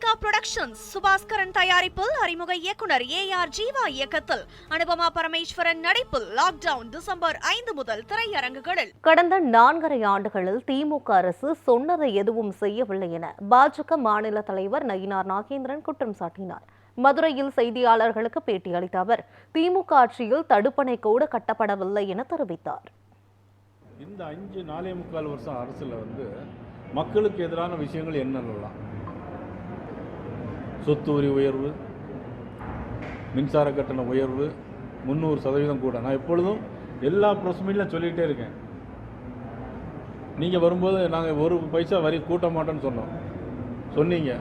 Monica Productions Subaskaran தயாரிப்பில் அறிமுக இயக்குனர் ஏஆர் ஜீவா இயக்கத்தில் அனுபமா பரமேஸ்வரன் நடிப்பில் லாக்டவுன் டிசம்பர் 5 முதல் திரையரங்குகளில். கடந்த 4.5 ஆண்டுகளில் திமுக அரசு சொன்னதை எதுவும் செய்யவில்லை என பாஜக மாநில தலைவர் நயினார் நாகேந்திரன் குற்றம் சாட்டினார். மதுரையில் செய்தியாளர்களுக்கு பேட்டியளித்த அவர் திமுக ஆட்சியில் தடுப்பணை கூட கட்டப்படவில்லை என தெரிவித்தார். இந்த 4.25 வருஷம் அரசுல மக்களுக்கு எதிரான விஷயங்கள் என்னென்னலாம், சொத்து வரி உயர்வு, மின்சார கட்டண உயர்வு 300% கூட. நான் எப்பொழுதும் எல்லா ப்ரெஸ் மீட்லையும் சொல்லிகிட்டே இருக்கேன். நீங்கள் வரும்போது நாங்கள் 1 பைசா வரி கூட்ட மாட்டோன்னு சொன்னீங்க.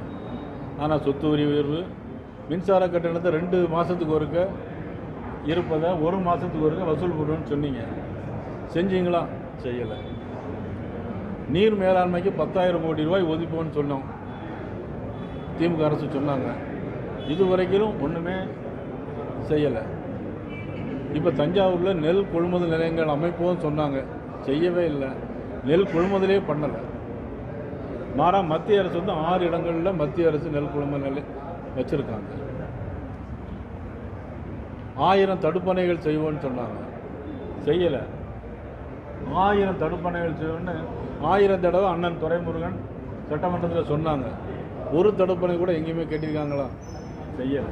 ஆனால் சொத்து வரி உயர்வு, மின்சார கட்டணத்தை 2 மாதத்துக்கு ஒருக்க இருப்பதை 1 மாதத்துக்கு ஒருக்க வசூல் பண்ணுவோன்னு சொன்னீங்க. செஞ்சீங்களா? செய்யலை. நீர் மேலாண்மைக்கு 10,000 கோடி ரூபாய் ஒதுப்போன்னு சொன்னோம். திமுக அரசு சொன்னாங்க. இதுவரைக்கும் ஒன்றுமே செய்யலை. இப்போ தஞ்சாவூரில் நெல் கொள்முதல் நிலையங்கள் அமைப்போம்னு சொன்னாங்க. செய்யவே இல்லை. நெல் கொள்முதலே பண்ணலை. மாறா மத்திய அரசு 6 இடங்களில் மத்திய அரசு நெல் கொள்முதல் நிலையம் வச்சுருக்காங்க. 1000 தடுப்பணைகள் செய்வோன்னு சொன்னாங்க. செய்யலை. 1000 தடுப்பணைகள் செய்வோன்னு 1000 தடவை அண்ணன் துரைமுருகன் சட்டமன்றத்தில் சொன்னாங்க. ஒரு தடுப்பணை கூட எங்கேயுமே கேட்டிருக்காங்களா? செய்யலை.